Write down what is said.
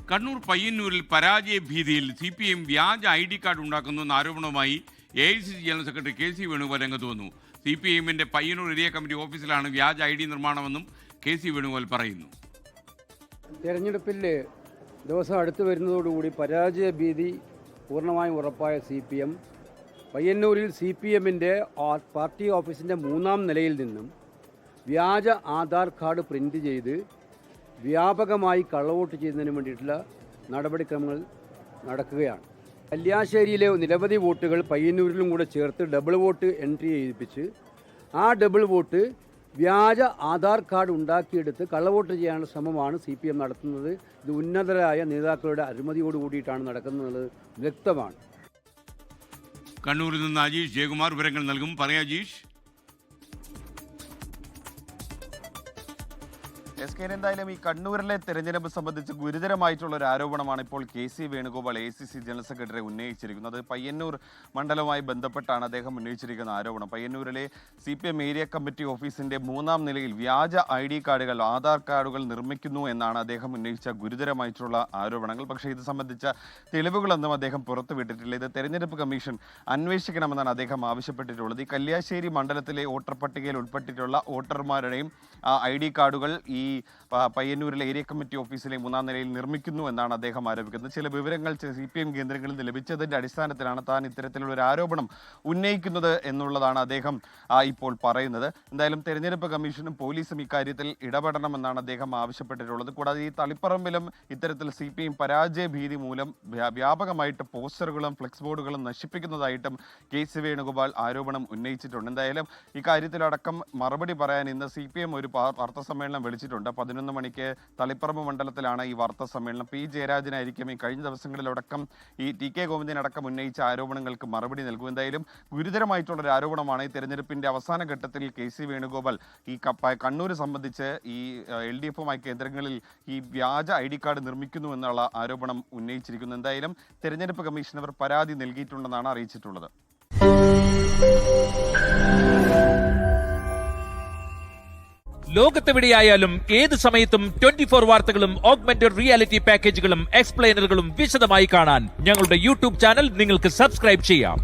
കണ്ണൂർ പയ്യന്നൂരിൽ പരാജയ ഭീതിയിൽ CPM വ്യാജ ID കാർഡ് ഉണ്ടാക്കുന്നുവെന്ന ആരോപണവുമായി AICC general secretary KC Venugopal രംഗത്ത് വന്നു. CPMന്റെ പയ്യന്നൂർ ഏരിയ കമ്മിറ്റി ഓഫീസിലാണ് വ്യാജ ID നിർമ്മാണമെന്നും KC വേണുഗോപാൽ പറയുന്നു. തെരഞ്ഞെടുപ്പിൽ ദിവസം അടുത്തു വരുന്നതോടുകൂടി പരാജയ ഭീതി പൂർണ്ണമായും ഉറപ്പായ CPM പയ്യന്നൂരിൽ CPMന്റെ പാർട്ടി ഓഫീസിൻ്റെ 3-ാം നിലയിൽ നിന്നും വ്യാജ ആധാർ കാർഡ് പ്രിൻ്റ് ചെയ്ത് വ്യാപകമായി കള്ളവോട്ട് ചെയ്യുന്നതിന് വേണ്ടിയിട്ടുള്ള നടപടിക്രമങ്ങൾ നടക്കുകയാണ്. കല്യാശ്ശേരിയിലെ നിരവധി വോട്ടുകൾ പയ്യന്നൂരിലും കൂടെ ചേർത്ത് ഡബിൾ വോട്ട് എൻട്രി ചെയ്യിപ്പിച്ച് ആ ഡബിൾ വോട്ട് വ്യാജ ആധാർ കാർഡ് ഉണ്ടാക്കിയെടുത്ത് കള്ളവോട്ട് ചെയ്യാനുള്ള ശ്രമമാണ് CPM നടത്തുന്നത്. ഇത് ഉന്നതരായ നേതാക്കളുടെ അനുമതിയോട് കൂടിയിട്ടാണ് നടക്കുന്നത് വ്യക്തമാണ്. കണ്ണൂരിൽ നിന്ന് അജീഷ് ജയകുമാർ വിവരങ്ങൾ നൽകും. പറയാ അജീഷ്. എന്തായാലും ഈ കണ്ണൂരിലെ തെരഞ്ഞെടുപ്പ് സംബന്ധിച്ച് ഗുരുതരമായിട്ടുള്ള ഒരു ആരോപണമാണ് ഇപ്പോൾ KC Venugopal AICC general secretary ഉന്നയിച്ചിരിക്കുന്നത്. പയ്യന്നൂർ മണ്ഡലവുമായി ബന്ധപ്പെട്ടാണ് അദ്ദേഹം ഉന്നയിച്ചിരിക്കുന്ന ആരോപണം. പയ്യന്നൂരിലെ CPM ഏരിയ കമ്മിറ്റി ഓഫീസിന്റെ 3-ാം നിലയിൽ വ്യാജ ID കാർഡുകൾ, ആധാർ കാർഡുകൾ നിർമ്മിക്കുന്നു എന്നാണ് അദ്ദേഹം ഉന്നയിച്ച ഗുരുതരമായിട്ടുള്ള ആരോപണങ്ങൾ. പക്ഷേ ഇത് സംബന്ധിച്ച തെളിവുകളൊന്നും അദ്ദേഹം പുറത്തുവിട്ടിട്ടില്ല. ഇത് തെരഞ്ഞെടുപ്പ് കമ്മീഷൻ അന്വേഷിക്കണമെന്നാണ് അദ്ദേഹം ആവശ്യപ്പെട്ടിട്ടുള്ളത്. ഈ കല്യാശ്ശേരി മണ്ഡലത്തിലെ വോട്ടർ പട്ടികയിൽ ഉൾപ്പെട്ടിട്ടുള്ള വോട്ടർമാരുടെയും ID കാർഡുകൾ ഈ പയ്യന്നൂരിലെ ഏരിയ കമ്മിറ്റി ഓഫീസിലെ 3-ാം നിലയിൽ നിർമ്മിക്കുന്നു എന്നാണ് അദ്ദേഹം ആരോപിക്കുന്നത്. ചില വിവരങ്ങൾ CPM കേന്ദ്രങ്ങളിൽ നിന്ന് ലഭിച്ചതിന്റെ അടിസ്ഥാനത്തിലാണ് താൻ ഇത്തരത്തിലുള്ള ഒരു ആരോപണം ഉന്നയിക്കുന്നത് എന്നുള്ളതാണ് അദ്ദേഹം ഇപ്പോൾ പറയുന്നത്. എന്തായാലും തെരഞ്ഞെടുപ്പ് കമ്മീഷനും പോലീസും ഇക്കാര്യത്തിൽ ഇടപെടണമെന്നാണ് അദ്ദേഹം ആവശ്യപ്പെട്ടിട്ടുള്ളത്. കൂടാതെ ഈ തളിപ്പറമ്പിലും ഇത്തരത്തിൽ CPM പരാജയ ഭീതി മൂലം വ്യാപകമായിട്ട് പോസ്റ്ററുകളും ഫ്ലെക്സ് ബോർഡുകളും നശിപ്പിക്കുന്നതായിട്ടും KC വേണുഗോപാൽ ആരോപണം ഉന്നയിച്ചിട്ടുണ്ട്. എന്തായാലും ഇക്കാര്യത്തിലടക്കം മറുപടി പറയാൻ ഇന്ന് CPM ഒരു വാർത്താ സമ്മേളനം വിളിച്ചിട്ടുണ്ട്. 11 മണിക്ക് തളിപ്പറമ്പ് മണ്ഡലത്തിലാണ് ഈ വാർത്താ സമ്മേളനം. P ജയരാജനായിരിക്കും ഈ കഴിഞ്ഞ ദിവസങ്ങളിലടക്കം ഈ TK ഗോവിന്ദനടക്കം ഉന്നയിച്ച ആരോപണങ്ങൾക്ക് മറുപടി നൽകും. എന്തായാലും ഗുരുതരമായിട്ടുള്ളൊരു ആരോപണമാണ് ഈ തെരഞ്ഞെടുപ്പിന്റെ അവസാന ഘട്ടത്തിൽ KC വേണുഗോപാൽ ഈ കണ്ണൂർ സംബന്ധിച്ച് ഈ LDFുമായി കേന്ദ്രങ്ങളിൽ ഈ വ്യാജ ID കാർഡ് നിർമ്മിക്കുന്നു എന്നുള്ള ആരോപണം ഉന്നയിച്ചിരിക്കുന്നു. എന്തായാലും തെരഞ്ഞെടുപ്പ് കമ്മീഷണർ പരാതി നൽകിയിട്ടുണ്ടെന്നാണ് അറിയിച്ചിട്ടുള്ളത്. ലോകത്തെവിടെയായാലും ഏത് സമയത്തും 24 വാർത്തകളും ഓഗ്മെന്റഡ് റിയാലിറ്റി പാക്കേജുകളും എക്സ്പ്ലെയിനറുകളും വിശദമായി കാണാൻ ഞങ്ങളുടെ YouTube ചാനൽ നിങ്ങൾക്ക് സബ്സ്ക്രൈബ് ചെയ്യാം.